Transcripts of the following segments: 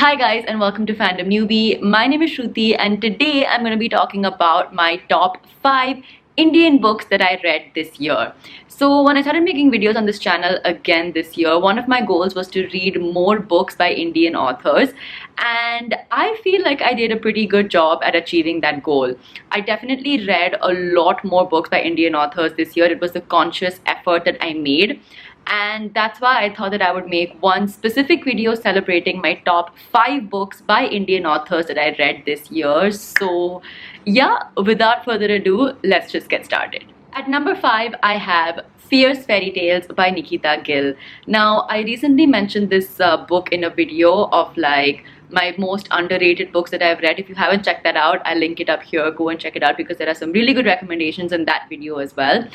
Hi guys and welcome to Fandom Newbie. My name is Shruti and today I'm going to be talking about my top 5 Indian books that I read this year. So when I started making videos on this channel again this year, one of my goals was to read more books by Indian authors, and I feel like I did a pretty good job at achieving that goal. I definitely read a lot more books by Indian authors this year. It was a conscious effort that I made. And that's why I thought that I would make one specific video celebrating my top 5 books by Indian authors that I read this year. So yeah, without further ado, let's just get started. At number 5, I have Fierce Fairy Tales by Nikita Gill. Now, I recently mentioned this book in a video of like my most underrated books that I've read. If you haven't checked that out, I'll link it up here. Go and check it out because there are some really good recommendations in that video as well.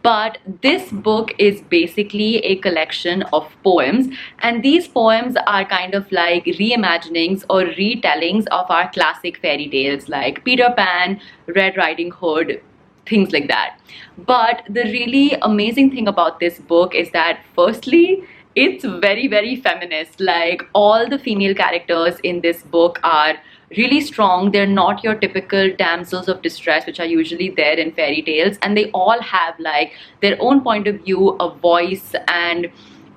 But this book is basically a collection of poems, and these poems are kind of like reimaginings or retellings of our classic fairy tales like Peter Pan, Red Riding Hood, things like that. But the really amazing thing about this book is that firstly, it's very feminist. Like, all the female characters in this book are really strong. They're not your typical damsels of distress which are usually there in fairy tales, and they all have like their own point of view, a voice, and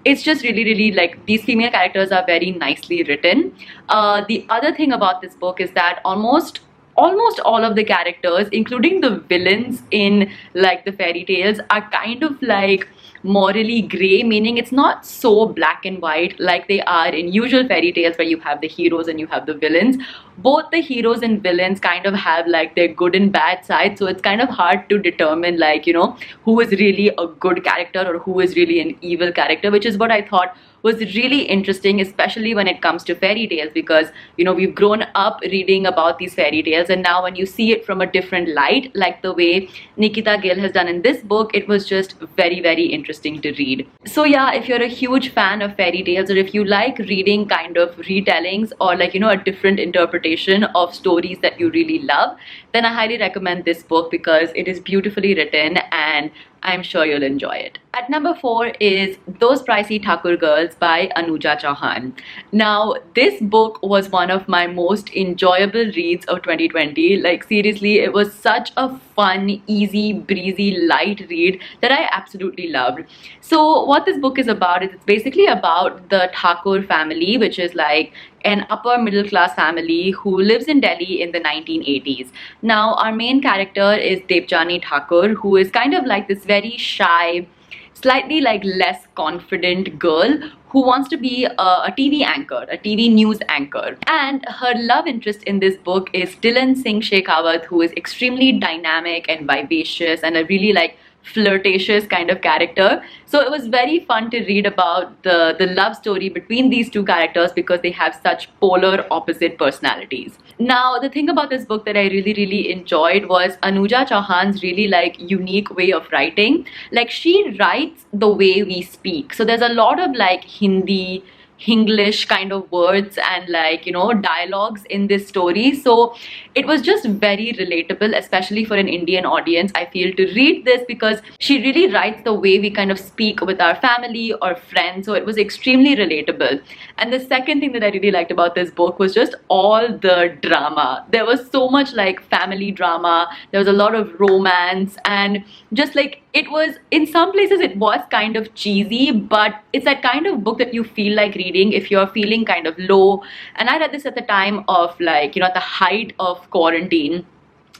it's just really like these female characters are very nicely written. The other thing about this book is that almost all of the characters, including the villains in like the fairy tales, are kind of like morally gray, meaning it's not so black and white like they are in usual fairy tales where you have the heroes and you have the villains. Both the heroes and villains kind of have like their good and bad sides, so it's kind of hard to determine like, you know, who is really a good character or who is really an evil character, which is what I thought was really interesting, especially when it comes to fairy tales, because you know we've grown up reading about these fairy tales, and now when you see it from a different light like the way Nikita Gill has done in this book, it was just very interesting to read. So yeah, if you're a huge fan of fairy tales, or if you like reading kind of retellings or like, you know, a different interpretation of stories that you really love, then I highly recommend this book because it is beautifully written and I'm sure you'll enjoy it. At number 4 is Those Pricey Thakur Girls by Anuja Chauhan. Now, this book was one of my most enjoyable reads of 2020. Like, seriously, it was such a fun, easy, breezy, light read that I absolutely loved. So what this book is about is it's basically about the Thakur family, which is like an upper middle class family who lives in Delhi in the 1980s. Now, our main character is Debjani Thakur, who is kind of like this very shy, slightly like less confident girl who wants to be a TV anchor, a TV news anchor. And her love interest in this book is Dylan Singh Shekhawat, who is extremely dynamic and vivacious and a really like flirtatious kind of character. So it was very fun to read about the love story between these two characters because they have such polar opposite personalities. Now, the thing about this book that I really enjoyed was Anuja Chauhan's really like unique way of writing. Like, she writes the way we speak. So there's a lot of like Hindi, Hinglish kind of words and like, you know, dialogues in this story. So it was just very relatable, especially for an Indian audience, I feel, to read this because she really writes the way we kind of speak with our family or friends. So it was extremely relatable. And the second thing that I really liked about this book was just all the drama. There was so much like family drama. There was a lot of romance, and just like, it was, in some places it was kind of cheesy, but it's that kind of book that you feel like reading if you're feeling kind of low. And I read this at the time of like, you know, at the height of quarantine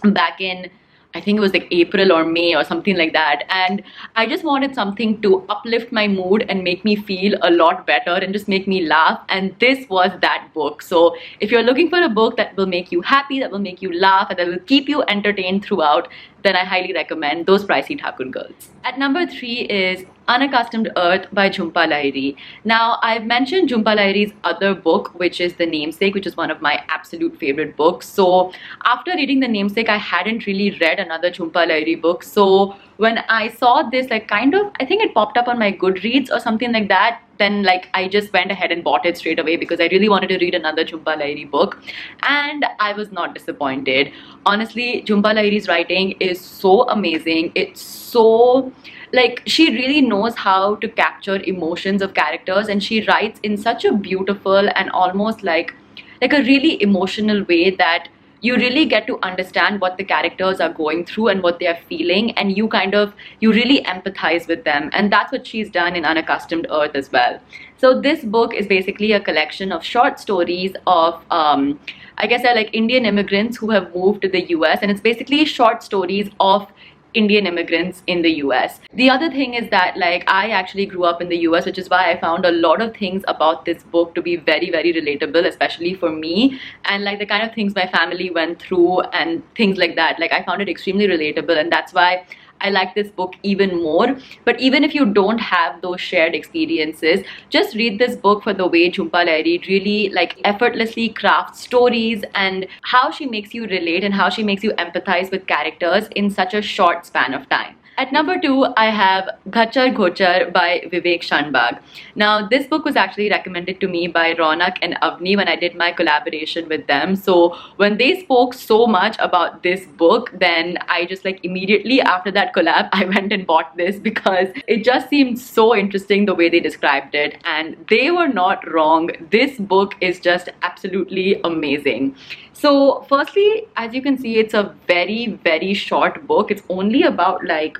back in, I think it was like April or May or something like that, and I just wanted something to uplift my mood and make me feel a lot better and just make me laugh, and this was that book. So if you're looking for a book that will make you happy, that will make you laugh, and that will keep you entertained throughout, then I highly recommend Those Pricey Thakur Girls. At number 3 is Unaccustomed Earth by Jhumpa Lahiri. Now, I've mentioned Jhumpa Lahiri's other book, which is The Namesake, which is one of my absolute favorite books. So after reading The Namesake, I hadn't really read another Jhumpa Lahiri book. So when I saw this, like, kind of, I think it popped up on my Goodreads or something like that, then like I just went ahead and bought it straight away because I really wanted to read another Jhumpa Lahiri book, and I was not disappointed. Honestly, Jhumpa Lahiri's writing is so amazing. It's so like, she really knows how to capture emotions of characters, and she writes in such a beautiful and almost like like a really emotional way that you really get to understand what the characters are going through and what they are feeling, and you really empathize with them. And that's what she's done in Unaccustomed Earth as well. So this book is basically a collection of short stories of I guess they're like Indian immigrants who have moved to the US, and it's basically short stories of Indian immigrants in the US. The other thing is that like I actually grew up in the US, which is why I found a lot of things about this book to be very, very relatable, especially for me, and like the kind of things my family went through and things like that. Like I found it extremely relatable, and that's why I like this book even more. But even if you don't have those shared experiences, just read this book for the way Jhumpa Lahiri really like effortlessly crafts stories and how she makes you relate and how she makes you empathize with characters in such a short span of time. At number 2, I have Gathachar by Vivek Shanbag. Now, this book was actually recommended to me by Ronak and Avni when I did my collaboration with them. So when they spoke so much about this book, then I just like immediately after that collab, I went and bought this because it just seemed so interesting the way they described it. And they were not wrong. This book is just absolutely amazing. So firstly, as you can see, it's a very, very short book. It's only about like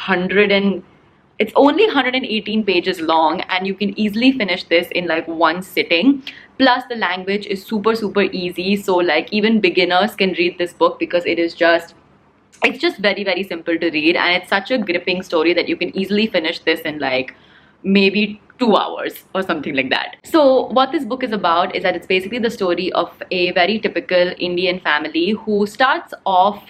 118 pages long, and you can easily finish this in like one sitting. Plus the language is super, super easy. So like even beginners can read this book because it's just very, very simple to read, and it's such a gripping story that you can easily finish this in like maybe 2 hours or something like that. So what this book is about is that it's basically the story of a very typical Indian family who starts off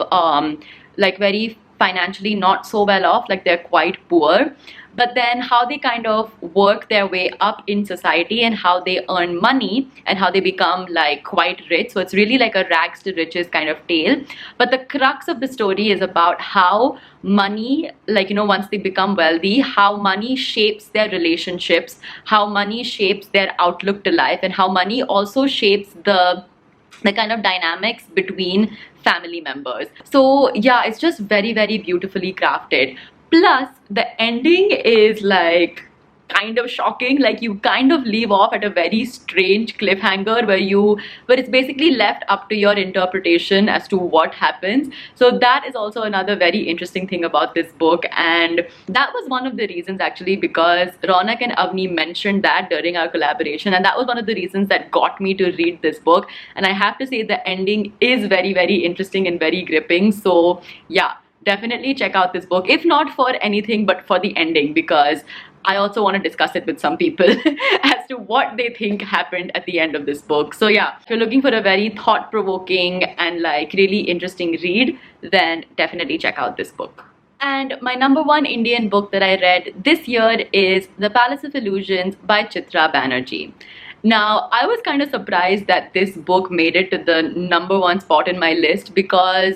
like very financially not so well off, like they're quite poor, but then how they kind of work their way up in society and how they earn money and how they become like quite rich. So it's really like a rags to riches kind of tale. But the crux of the story is about how money, like, you know, once they become wealthy, how money shapes their relationships, how money shapes their outlook to life, and how money also shapes the kind of dynamics between family members. So yeah, it's just very, very beautifully crafted. Plus the ending is like kind of shocking. Like you kind of leave off at a very strange cliffhanger where it's basically left up to your interpretation as to what happens. So that is also another very interesting thing about this book, and that was one of the reasons actually, because Ronak and Avni mentioned that during our collaboration, and that was one of the reasons that got me to read this book. And I have to say the ending is very, very interesting and very gripping. So yeah, definitely check out this book, if not for anything but for the ending, because I also want to discuss it with some people as to what they think happened at the end of this book. So yeah, if you're looking for a very thought-provoking and like really interesting read, then definitely check out this book. And my number 1 Indian book that I read this year is The Palace of Illusions by Chitra Banerjee. Now, I was kind of surprised that this book made it to the number 1 spot in my list, because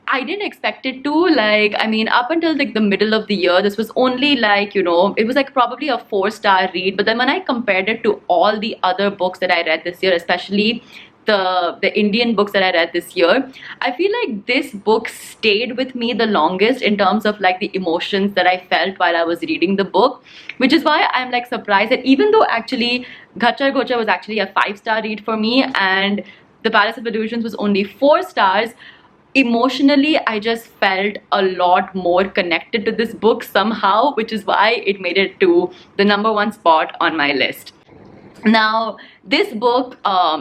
I didn't expect it to. Like, I mean, up until like the middle of the year, this was only like, you know, it was like probably a 4-star read. But then when I compared it to all the other books that I read this year, especially the Indian books that I read this year, I feel like this book stayed with me the longest in terms of like the emotions that I felt while I was reading the book, which is why I'm like surprised that even though actually Gathachar was actually a 5-star read for me and The Palace of Illusions was only 4 stars, emotionally I just felt a lot more connected to this book somehow, which is why it made it to the number 1 spot on my list. Now, this book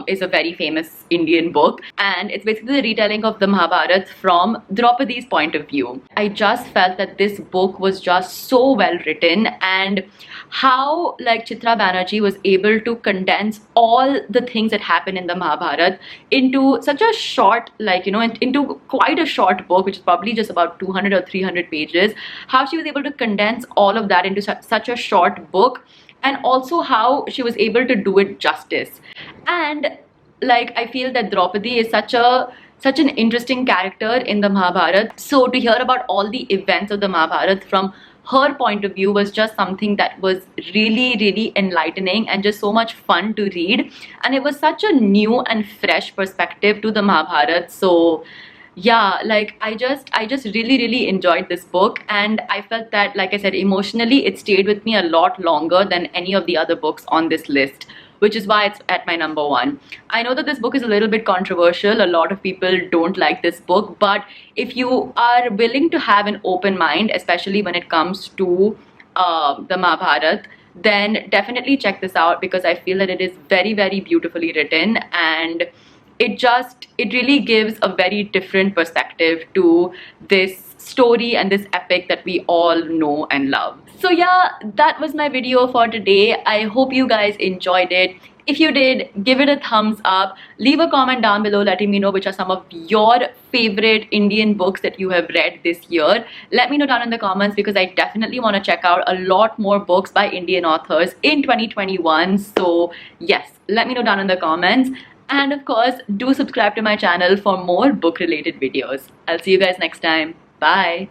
is a very famous Indian book, and it's basically the retelling of the Mahabharata from Draupadi's point of view. I just felt that this book was just so well written, and how like Chitra Banerjee was able to condense all the things that happen in the Mahabharata into such a short, like, you know, into quite a short book, which is probably just about 200 or 300 pages. How she was able to condense all of that into such a short book, and also how she was able to do it justice. And like I feel that Draupadi is such an interesting character in the Mahabharata. So to hear about all the events of the Mahabharata from her point of view was just something that was really, really enlightening and just so much fun to read. And it was such a new and fresh perspective to the Mahabharata. So yeah, like I just really, really enjoyed this book, and I felt that, like I said, emotionally it stayed with me a lot longer than any of the other books on this list. which is why it's at my number one. I know that this book is a little bit controversial. A lot of people don't like this book, but if you are willing to have an open mind, especially when it comes to the Mahabharata, then definitely check this out, because I feel that it is very, very beautifully written, and it really gives a very different perspective to this story and this epic that we all know and love. So yeah, that was my video for today. I hope you guys enjoyed it. If you did, give it a thumbs up. Leave a comment down below letting me know which are some of your favorite Indian books that you have read this year. Let me know down in the comments, because I definitely want to check out a lot more books by Indian authors in 2021. So yes, let me know down in the comments. And of course, do subscribe to my channel for more book related videos. I'll see you guys next time. Bye.